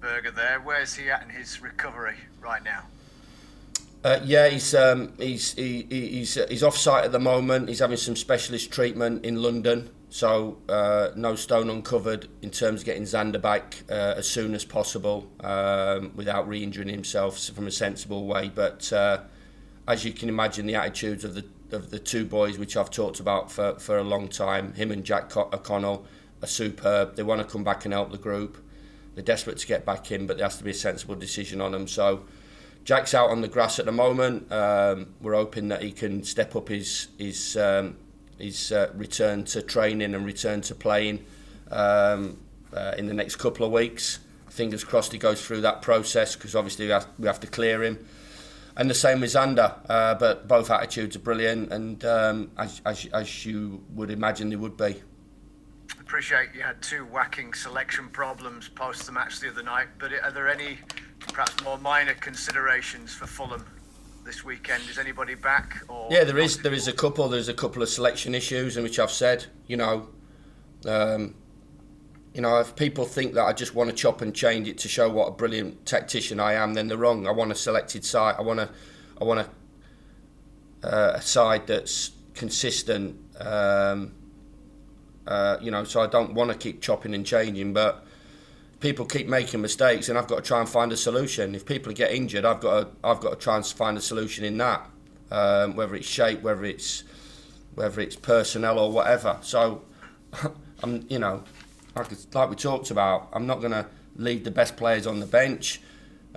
Roethlisberger there. Where's he at in his recovery right now? Yeah, he's off site at the moment. He's having some specialist treatment in London, so no stone uncovered in terms of getting Xander back as soon as possible without re-injuring himself from a sensible way. But as you can imagine, the attitudes of the two boys, which I've talked about for a long time, him and Jack O'Connell, are superb. They want to come back and help the group. They're desperate to get back in, but there has to be a sensible decision on them. So Jack's out on the grass at the moment. We're hoping that he can step up his return to training and return to playing in the next couple of weeks. Fingers crossed he goes through that process, because obviously we have to clear him. And the same with Xander, but both attitudes are brilliant, and as you would imagine they would be. Appreciate you had two whacking selection problems post the match the other night, but are there any perhaps more minor considerations for Fulham this weekend? Is anybody back? Or yeah, there is a couple. There's a couple of selection issues, in which I've said, if people think that I just want to chop and change it to show what a brilliant tactician I am, then they're wrong. I want a selected side. I want a side that's consistent. So I don't want to keep chopping and changing, but people keep making mistakes, and I've got to try and find a solution. If people get injured, I've got to try and find a solution in that, whether it's shape, whether it's personnel or whatever. So like we talked about, I'm not going to leave the best players on the bench.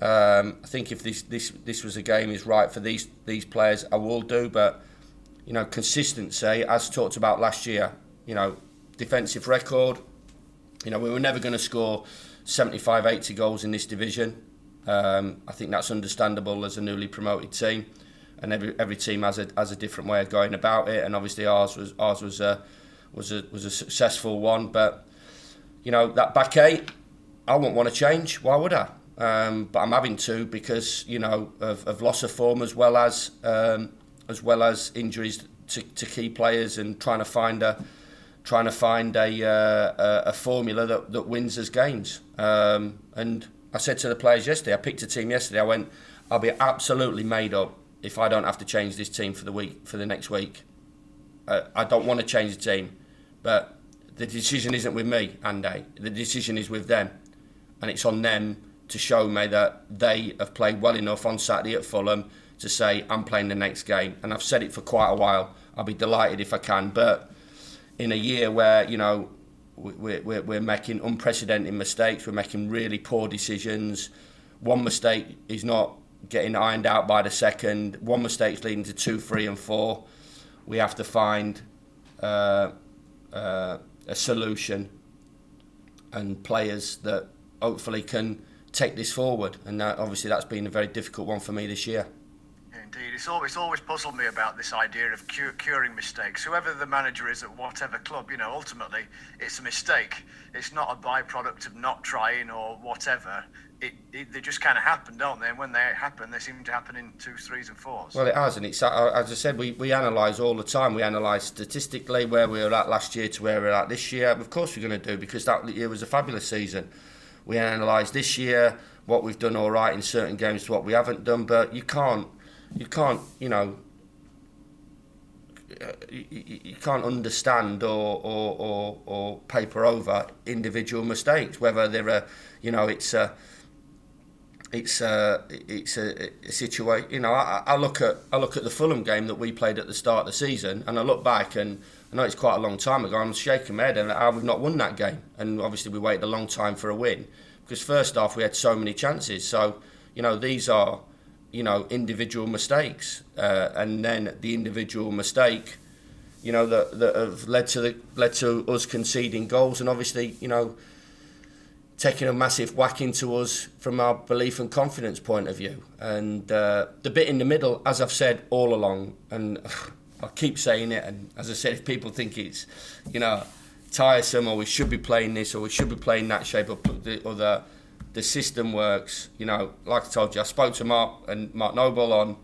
I think if this was a game is right for these players, I will do. But consistency, as talked about last year, defensive record. We were never going to score 75, 80 goals in this division. I think that's understandable as a newly promoted team, and every team has a different way of going about it. And obviously ours was a successful one. But that back eight, I wouldn't want to change. Why would I? But I'm having to, because of loss of form, as well as injuries to key players, and trying to find a formula that wins us games. And I said to the players yesterday, I picked a team yesterday, I went, I'll be absolutely made up if I don't have to change this team for the next week. I don't want to change the team, but the decision isn't with me, Andy. The decision is with them, and it's on them to show me that they have played well enough on Saturday at Fulham to say, I'm playing the next game. And I've said it for quite a while. I'll be delighted if I can, but in a year where we're making unprecedented mistakes, we're making really poor decisions. One mistake is not getting ironed out by the second. One mistake's leading to 2, 3, and 4. We have to find a solution and players that hopefully can take this forward. And obviously that's been a very difficult one for me this year. Indeed, it's always puzzled me about this idea of curing mistakes. Whoever the manager is at whatever club, ultimately it's a mistake. It's not a byproduct of not trying or whatever. They just kind of happen, don't they? And when they happen, they seem to happen in 2s, 3s, and 4s. Well, it has, and it's, as I said, we analyse all the time. We analyse statistically where we were at last year to where we're at this year. Of course we're going to do, because that year was a fabulous season. We analyse this year, what we've done all right in certain games to what we haven't done, but you can't understand or paper over individual mistakes, whether they're it's a situation. I look at the Fulham game that we played at the start of the season, and I look back, and I know it's quite a long time ago. I'm shaking my head and how we've not won that game, and obviously we waited a long time for a win, because first off we had so many chances. So these are individual mistakes, and then the individual mistake, that have led to us conceding goals, and obviously, taking a massive whack into us from our belief and confidence point of view. And the bit in the middle, as I've said all along, and I keep saying it, and as I said, if people think it's, tiresome, or we should be playing this, or we should be playing that shape, or the system works. Like I told you, I spoke to Mark Noble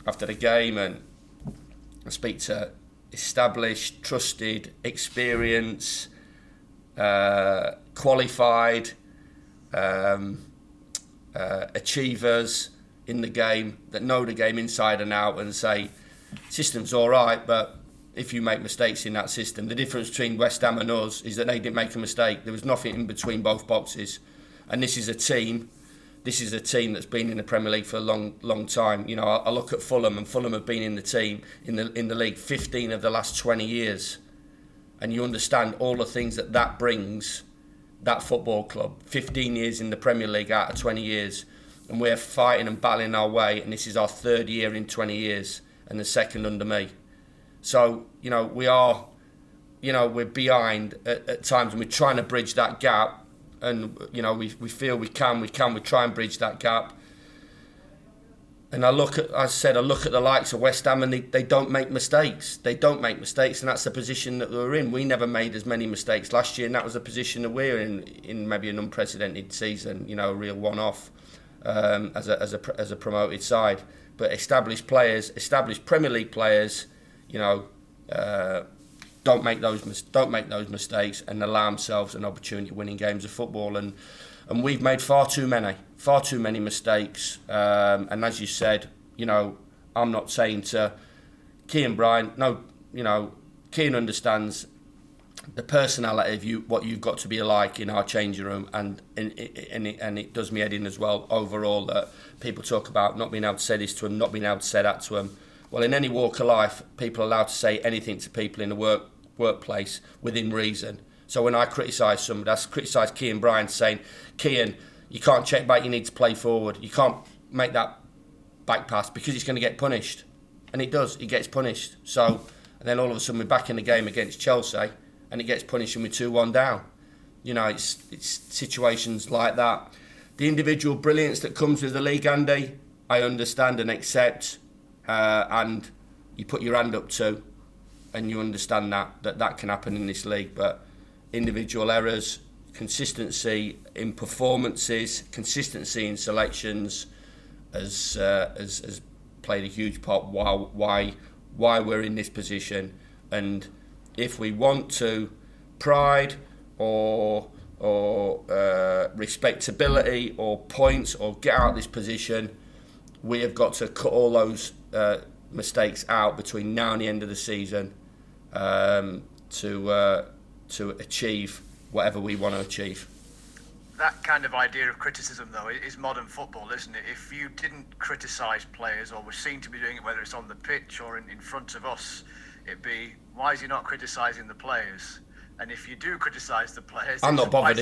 after the game, and I speak to established, trusted, experienced, qualified achievers in the game that know the game inside and out and say, system's all right, but if you make mistakes in that system, the difference between West Ham and us is that they didn't make a mistake. There was nothing in between both boxes. And this is a team that's been in the Premier League for a long time. You know, I look at Fulham, and Fulham have been in the team in the league 15 of the last 20 years. And you understand all the things that brings that football club. 15 years in the Premier League out of 20 years. And we're fighting and battling our way, and this is our third year in 20 years and the second under me. So, you know, we're behind at times, and we're trying to bridge that gap. And, you know, we feel we try and bridge that gap. And I look at the likes of West Ham, and they don't make mistakes. They don't make mistakes, and that's the position that we're in. We never made as many mistakes last year, and that was the position that we're in maybe an unprecedented season, you know, a real one-off as a promoted side. But established Premier League players, you know, don't make those mistakes and allow themselves an opportunity of winning games of football. And we've made far too many mistakes. And as you said, you know, I'm not saying to Kean Bryan, no, you know, Kean understands the personality of what you've got to be like in our changing room, and it does me head in as well overall that people talk about not being able to say this to him, not being able to say that to him. Well, in any walk of life, people are allowed to say anything to people in the workplace within reason. So when I criticise somebody, I criticise Kean Bryan saying, Kean, you can't check back, you need to play forward. You can't make that back pass because it's going to get punished. And it does, it gets punished. So, and then all of a sudden we're back in the game against Chelsea and it gets punished and we're 2-1 down. You know, it's situations like that. The individual brilliance that comes with the league, Andy, I understand and accept. And you put your hand up to, and you understand that can happen in this league. But individual errors, consistency in performances, consistency in selections has played a huge part why we're in this position. And if we want to pride or respectability or points or get out of this position, we have got to cut all those mistakes out between now and the end of the season to achieve whatever we want to achieve. That kind of idea of criticism, though, is modern football, isn't it? If you didn't criticise players or were seen to be doing it, whether it's on the pitch or in front of us, it'd be, why is he not criticising the players? And if you do criticise the players, I'm not bothered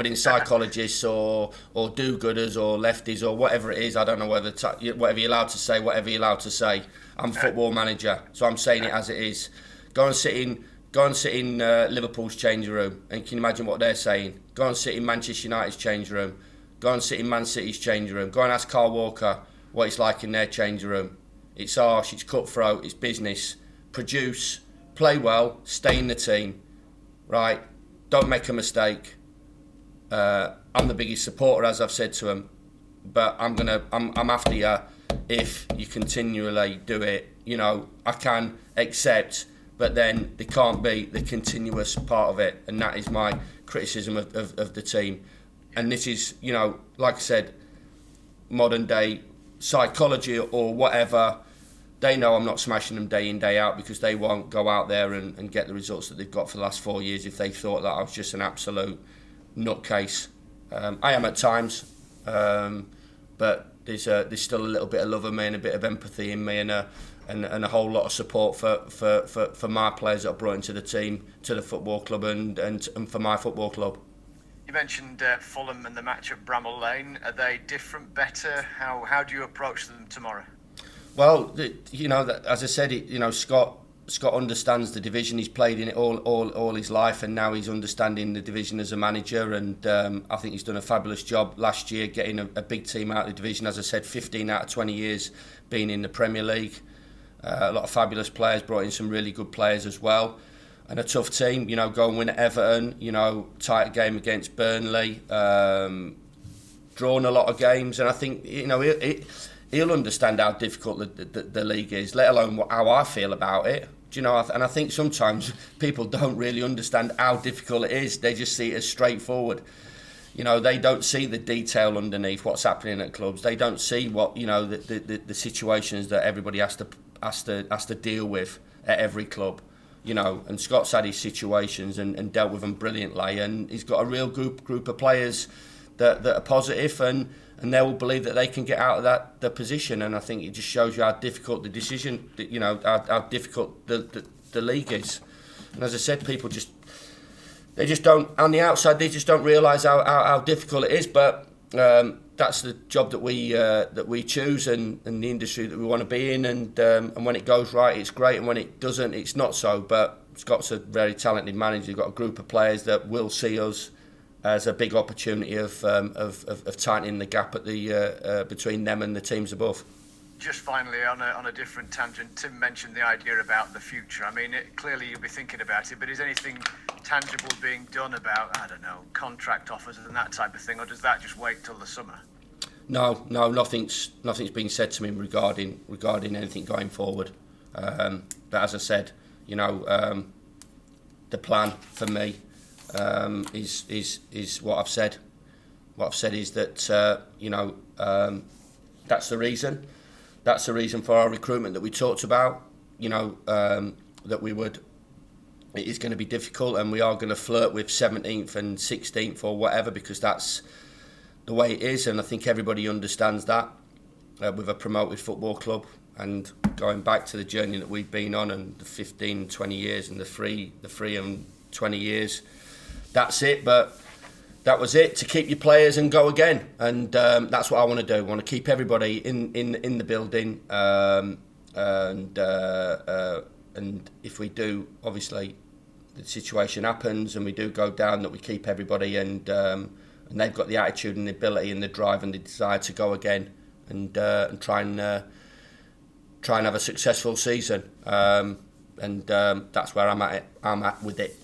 in psychologists or do-gooders or lefties or whatever it is. I don't know whatever you're allowed to say, whatever you're allowed to say. I'm football manager, so I'm saying it as it is. Go and sit in Liverpool's changing room, and can you imagine what they're saying? Go and sit in Manchester United's changing room. Go and sit in Man City's changing room. Go and ask Carl Walker what it's like in their changing room. It's harsh, it's cutthroat, it's business. Produce, play well, stay in the team, right? Don't make a mistake. I'm the biggest supporter, as I've said to him, but I'm after you if you continually do it. You know, I can accept, but then there can't be the continuous part of it, and that is my criticism of the team. And this is, you know, like I said, modern day psychology or whatever. They know I'm not smashing them day in, day out, because they won't go out there and get the results that they've got for the last 4 years if they thought that I was just an absolute nutcase. I am at times, but there's still a little bit of love in me and a bit of empathy in me and a whole lot of support for my players that I brought into the team, to the football club and for my football club. You mentioned Fulham and the match at Bramall Lane. Are they different, better? How do you approach them tomorrow? Well, you know, as I said, you know, Scott understands the division. He's played in it all his life, and now he's understanding the division as a manager. And I think he's done a fabulous job last year getting a big team out of the division. As I said, 15 out of 20 years being in the Premier League. A lot of fabulous players, brought in some really good players as well. And a tough team, you know, go and win at Everton, you know, tight game against Burnley, drawn a lot of games. And I think, you know, he'll understand how difficult the league is, let alone how I feel about it. Do you know? And I think sometimes people don't really understand how difficult it is. They just see it as straightforward. they don't see the detail underneath what's happening at clubs. They don't see what the situations that everybody has to deal with at every club. And Scott's had his situations and dealt with them brilliantly, and he's got a real group of players that are positive, and they will believe that they can get out of the position. And I think it just shows you how difficult the decision, how difficult the league is. And as I said, people they just don't, on the outside, they just don't realise how difficult it is. But that's the job that we choose, and the industry that we want to be in. And when it goes right, it's great, and when it doesn't, it's not so. But Scott's a very talented manager. He's got a group of players that will see us as a big opportunity of tightening the gap at between them and the teams above. Just finally, on a different tangent, Tim mentioned the idea about the future. I mean, clearly you'll be thinking about it, but is anything tangible being done about, I don't know, contract offers and that type of thing, or does that just wait till the summer? No, nothing's been said to me regarding anything going forward. But as I said, the plan for me is what I've said. What I've said is that that's the reason. That's the reason for our recruitment that we talked about. That it is going to be difficult, and we are going to flirt with 17th and 16th or whatever, because that's the way it is, and I think everybody understands that with a promoted football club. And going back to the journey that we've been on, and the 15, 20 years, and the 3 and 20 years, that's it. But that was it, to keep your players and go again, and that's what I want to do. I want to keep everybody in the building, and if we do, obviously, the situation happens and we do go down, that we keep everybody, and they've got the attitude and the ability and the drive and the desire to go again, and try and have a successful season, and that's where I'm at with it.